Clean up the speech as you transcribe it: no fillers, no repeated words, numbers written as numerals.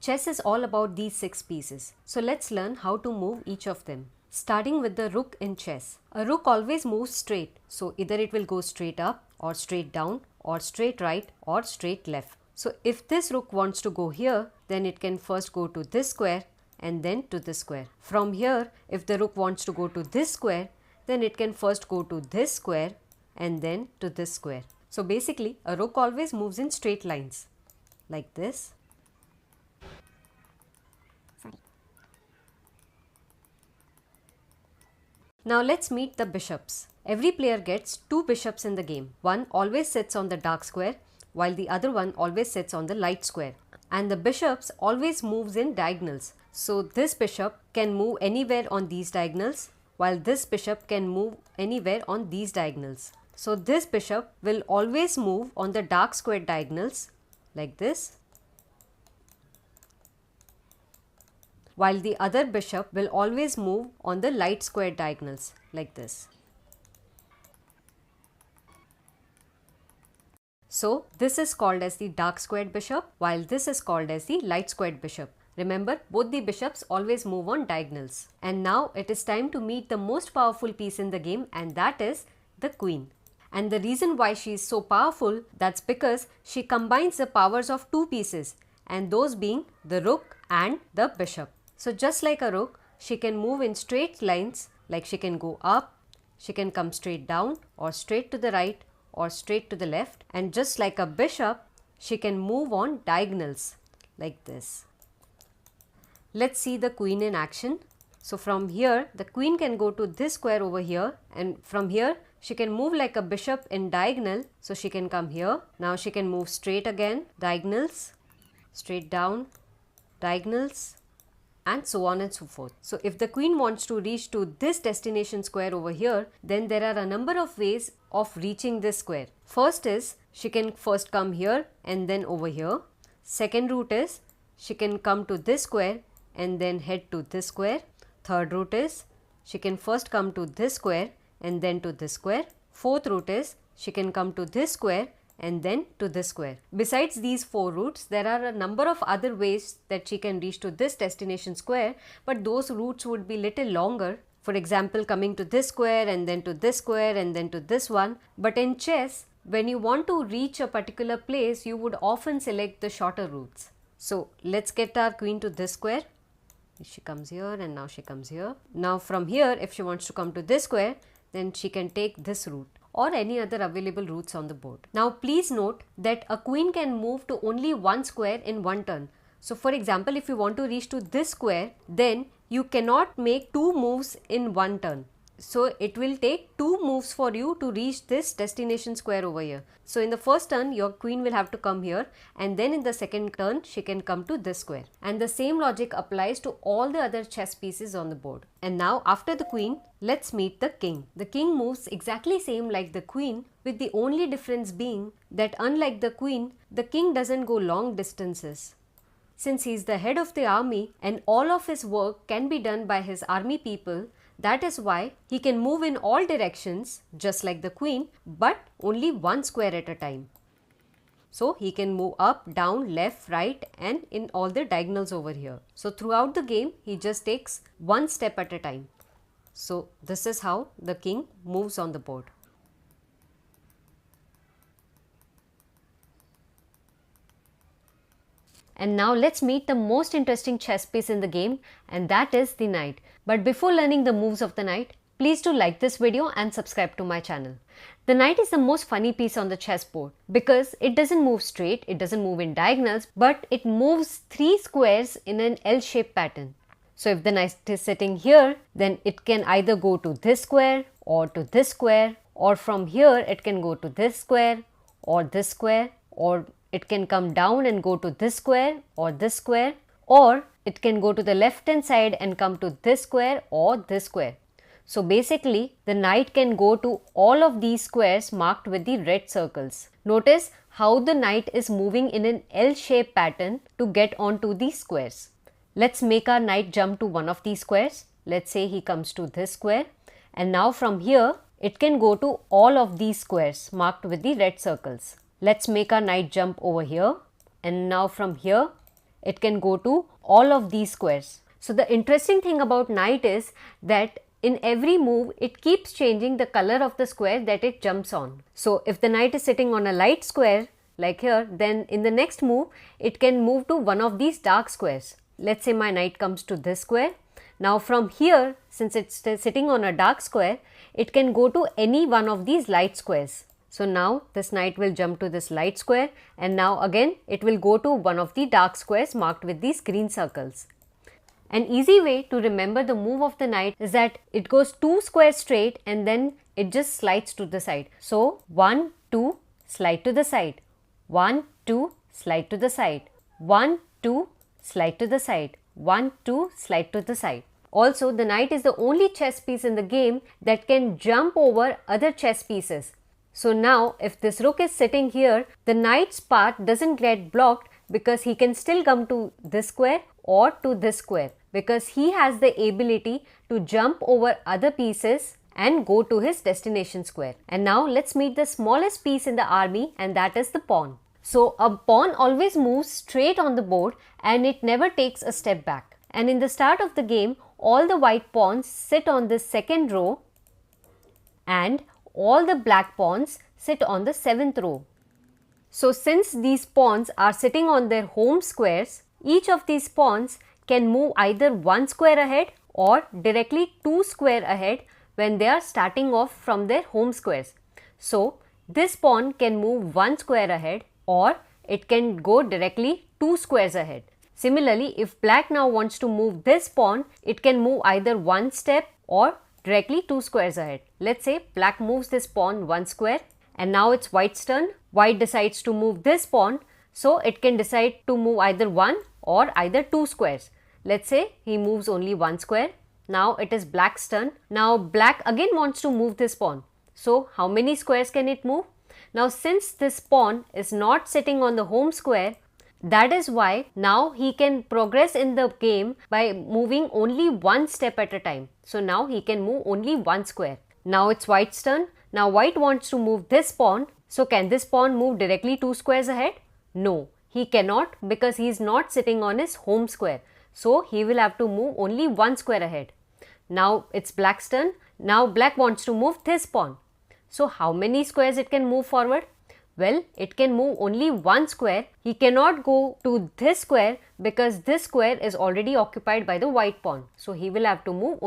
Chess is all about these 6 pieces. So let's learn how to move each of them. Starting with the rook in chess. A rook always moves straight. So either it will go straight up or straight down or straight right or straight left. So if this rook wants to go here, then it can first go to this square and then to this square. From here, if the rook wants to go to this square, then it can first go to this square and then to this square. So basically, a rook always moves in straight lines like this. Now let's meet the bishops. Every player gets 2 bishops in the game. One always sits on the dark square while the other one always sits on the light square. And the bishops always moves in diagonals. So this bishop can move anywhere on these diagonals while this bishop can move anywhere on these diagonals. So this bishop will always move on the dark square diagonals like this, while the other bishop will always move on the light square diagonals like this. So this is called as the dark squared bishop while this is called as the light squared bishop. Remember, both the bishops always move on diagonals. And now it is time to meet the most powerful piece in the game, and that is the queen. And the reason why she is so powerful, that's because she combines the powers of 2 pieces, and those being the rook and the bishop. So just like a rook, she can move in straight lines, like she can go up, she can come straight down or straight to the right or straight to the left, and just like a bishop, she can move on diagonals like this. Let's see the queen in action. So from here, the queen can go to this square over here, and from here, she can move like a bishop in diagonal. So she can come here. Now she can move straight again, diagonals, straight down, diagonals, and so on and so forth. So if the queen wants to reach to this destination square over here, then there are a number of ways of reaching this square. First is, she can first come here and then over here. Second route is, she can come to this square and then head to this square. Third route is, she can first come to this square and then to this square. Fourth route is, she can come to this square and then to this square. Besides these 4 routes, there are a number of other ways that she can reach to this destination square, but those routes would be little longer. For example, coming to this square and then to this square and then to this one. But in chess, when you want to reach a particular place, you would often select the shorter routes. So let's get our queen to this square. She comes here and now she comes here. Now from here, if she wants to come to this square, then she can take this route or any other available routes on the board. Now please note that a queen can move to only one square in one turn. So for example, if you want to reach to this square, then you cannot make 2 moves in one turn. So it will take 2 moves for you to reach this destination square over here. So in the first turn, your queen will have to come here, and then in the second turn, she can come to this square. And the same logic applies to all the other chess pieces on the board. And now after the queen, let's meet the king. The king moves exactly same like the queen, with the only difference being that unlike the queen, the king doesn't go long distances. Since he is the head of the army and all of his work can be done by his army people, that is why he can move in all directions just like the queen, but only one square at a time. So he can move up, down, left, right, and in all the diagonals over here. So throughout the game, he just takes one step at a time. So this is how the king moves on the board. And now let's meet the most interesting chess piece in the game, and that is the knight. But before learning the moves of the knight, please do like this video and subscribe to my channel. The knight is the most funny piece on the chessboard because it doesn't move straight, it doesn't move in diagonals, but it moves 3 squares in an L-shaped pattern. So if the knight is sitting here, then it can either go to this square or to this square, or from here it can go to this square, or it can come down and go to this square, or it can go to the left hand side and come to this square or this square. So basically, the knight can go to all of these squares marked with the red circles. Notice how the knight is moving in an L-shaped pattern to get onto these squares. Let's make our knight jump to one of these squares. Let's say he comes to this square, and now from here it can go to all of these squares marked with the red circles. Let's make our knight jump over here, and now from here it can go to all of these squares. So the interesting thing about knight is that in every move it keeps changing the color of the square that it jumps on. So if the knight is sitting on a light square like here, then in the next move it can move to one of these dark squares. Let's say my knight comes to this square. Now from here, since it's sitting on a dark square, it can go to any one of these light squares. So now this knight will jump to this light square, and now again it will go to one of the dark squares marked with these green circles. An easy way to remember the move of the knight is that it goes 2 squares straight and then it just slides to the side. So 1, 2, slide to the side, 1, 2, slide to the side, 1, 2, slide to the side, 1, 2, slide to the side. Also, the knight is the only chess piece in the game that can jump over other chess pieces. So now if this rook is sitting here, the knight's path doesn't get blocked because he can still come to this square or to this square, because he has the ability to jump over other pieces and go to his destination square. And now let's meet the smallest piece in the army, and that is the pawn. So a pawn always moves straight on the board and it never takes a step back. And in the start of the game, all the white pawns sit on this second row and all the black pawns sit on the 7th row. So since these pawns are sitting on their home squares, each of these pawns can move either 1 square ahead or directly 2 square ahead when they are starting off from their home squares. So this pawn can move 1 square ahead or it can go directly 2 squares ahead. Similarly, if black now wants to move this pawn, it can move either 1 step or directly 2 squares ahead. Let's say black moves this pawn 1 square and now it's white's turn. White decides to move this pawn, so it can decide to move either 1 or either 2 squares. Let's say he moves only 1 square. Now it is black's turn. Now black again wants to move this pawn. So how many squares can it move? Now since this pawn is not sitting on the home square, that is why now he can progress in the game by moving only 1 step at a time. So now he can move only 1 square. Now it's white's turn. Now white wants to move this pawn. So can this pawn move directly 2 squares ahead? No, he cannot, because he is not sitting on his home square. So he will have to move only 1 square ahead. Now it's black's turn. Now black wants to move this pawn. So how many squares it can move forward? Well, it can move only 1 square. He cannot go to this square because this square is already occupied by the white pawn. So he will have to move